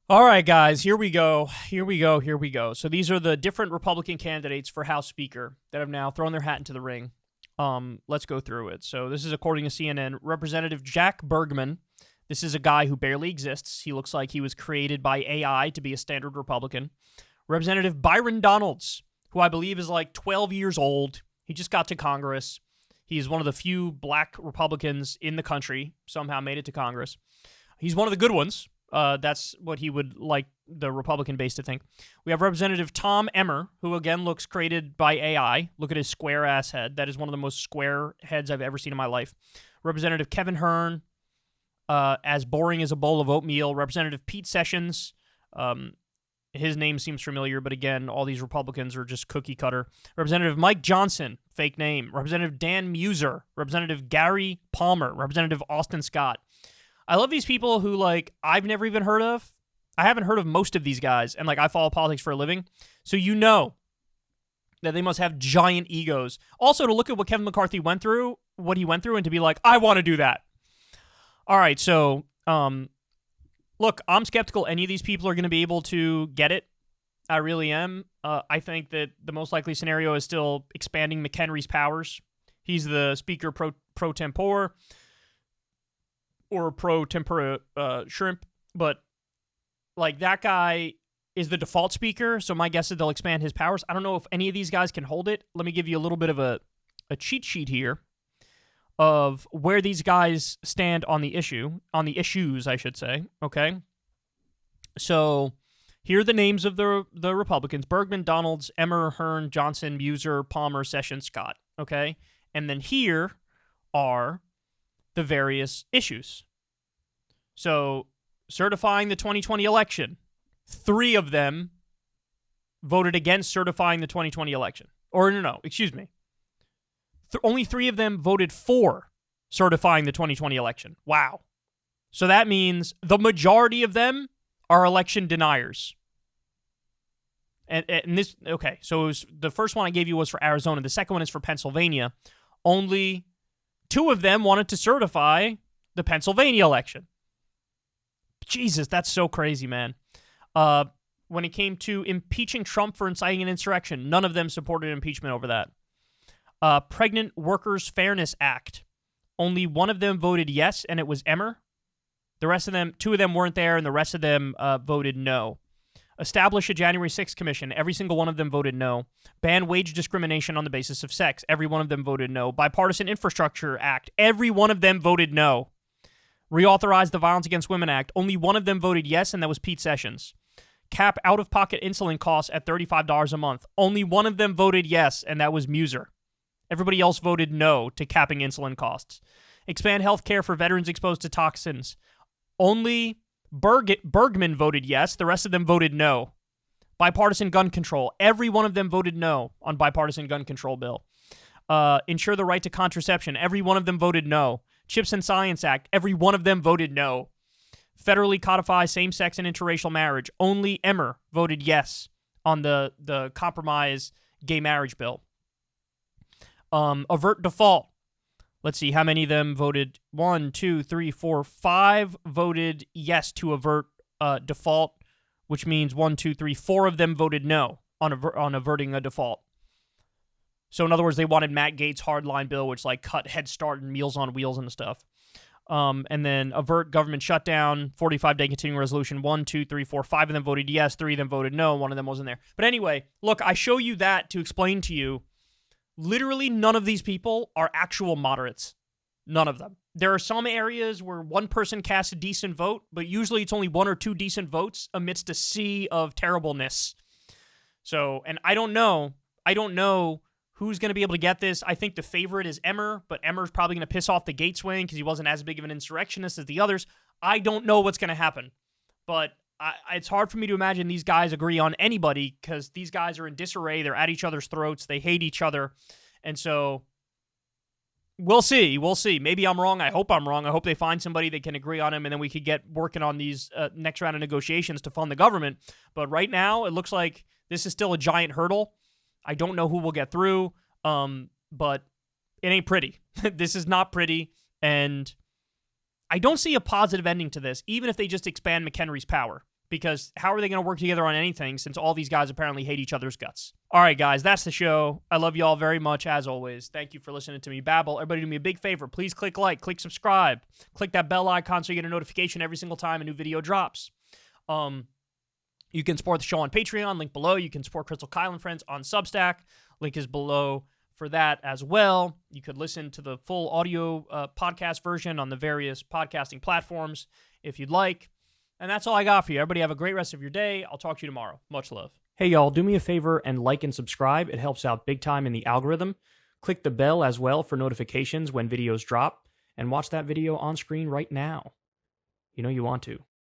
All right, guys, here we go. Here we go. Here we go. So these are the different Republican candidates for House Speaker that have now thrown their hat into the ring. Let's go through it. So this is according to CNN. Representative Jack Bergman. This is a guy who barely exists. He looks like he was created by AI to be a standard Republican. Representative Byron Donalds, who I believe is like 12 years old. He just got to Congress. He's one of the few black Republicans in the country, somehow made it to Congress. He's one of the good ones. That's what he would like the Republican base to think. We have Representative Tom Emmer, who again looks created by AI. Look at his square-ass head. That is one of the most square heads I've ever seen in my life. Representative Kevin Hern, as boring as a bowl of oatmeal. Representative Pete Sessions, his name seems familiar, but again, all these Republicans are just cookie cutter. Representative Mike Johnson, fake name. Representative Dan Muser. Representative Gary Palmer. Representative Austin Scott. I love these people who, like, I've never even heard of. I haven't heard of most of these guys, and, like, I follow politics for a living. So you know that they must have giant egos. Also, to look at what Kevin McCarthy went through, and to be like, I want to do that. All right, so, look, I'm skeptical any of these people are going to be able to get it. I really am. I think that the most likely scenario is still expanding McHenry's powers. He's the speaker pro tempore. Or pro tempura shrimp, but like that guy is the default speaker, so my guess is they'll expand his powers. I don't know if any of these guys can hold it. Let me give you a little bit of a cheat sheet here of where these guys stand on the issues, I should say, okay? So here are the names of the Republicans: Bergman, Donalds, Emmer, Hern, Johnson, Muser, Palmer, Sessions, Scott, okay? And then here are the various issues. So, certifying the 2020 election. 3 of them voted against certifying the 2020 election. Or no, excuse me. Only 3 of them voted for certifying the 2020 election. Wow. So that means the majority of them are election deniers. And this, okay, so it was, the first one I gave you was for Arizona. The second one is for Pennsylvania. Only 2 of them wanted to certify the Pennsylvania election. Jesus, that's so crazy, man. When it came to impeaching Trump for inciting an insurrection, none of them supported impeachment over that. Pregnant Workers Fairness Act. Only 1 of them voted yes, and it was Emmer. The rest of them, 2 of them weren't there, and the rest of them voted no. Establish a January 6th commission. Every single one of them voted no. Ban wage discrimination on the basis of sex. Every one of them voted no. Bipartisan Infrastructure Act. Every one of them voted no. Reauthorize the Violence Against Women Act. Only 1 of them voted yes, and that was Pete Sessions. Cap out-of-pocket insulin costs at $35 a month. Only 1 of them voted yes, and that was Muser. Everybody else voted no to capping insulin costs. Expand health care for veterans exposed to toxins. Only Bergman voted yes. The rest of them voted no. Bipartisan gun control. Every one of them voted no on bipartisan gun control bill. Ensure the right to contraception. Every one of them voted no. Chips and Science Act. Every one of them voted no. Federally codify same-sex and interracial marriage. Only Emmer voted yes on the compromise gay marriage bill. Avert default. Let's see, how many of them voted? 1, 2, 3, 4, 5 voted yes to avert default, which means 1, 2, 3, 4 of them voted no on averting a default. So in other words, they wanted Matt Gaetz' hardline bill, which like cut Head Start and Meals on Wheels and stuff. And then avert government shutdown, 45-day continuing resolution. 1, 2, 3, 4, 5 of them voted yes, 3 of them voted no, 1 of them wasn't there. But anyway, look, I show you that to explain to you, literally none of these people are actual moderates. None of them. There are some areas where one person casts a decent vote, but usually it's only 1 or 2 decent votes amidst a sea of terribleness. So, and I don't know who's going to be able to get this. I think the favorite is Emmer, but Emmer's probably going to piss off the Gaetz wing because he wasn't as big of an insurrectionist as the others. I don't know what's going to happen, but it's hard for me to imagine these guys agree on anybody because these guys are in disarray. They're at each other's throats. They hate each other. And so we'll see. We'll see. Maybe I'm wrong. I hope I'm wrong. I hope they find somebody that can agree on him, and then we could get working on these next round of negotiations to fund the government. But right now, it looks like this is still a giant hurdle. I don't know who will get through, but it ain't pretty. This is not pretty, and I don't see a positive ending to this, even if they just expand McHenry's power. because how are they going to work together on anything since all these guys apparently hate each other's guts? All right, guys, that's the show. I love you all very much, as always. Thank you for listening to me babble. Everybody do me a big favor. Please click like, click subscribe, click that bell icon so you get a notification every single time a new video drops. You can support the show on Patreon, link below. You can support Crystal Kyle and Friends on Substack. Link is below for that as well. You could listen to the full audio podcast version on the various podcasting platforms if you'd like. And that's all I got for you. Everybody have a great rest of your day. I'll talk to you tomorrow. Much love. Hey, y'all, do me a favor and like and subscribe. It helps out big time in the algorithm. Click the bell as well for notifications when videos drop. And watch that video on screen right now. You know you want to.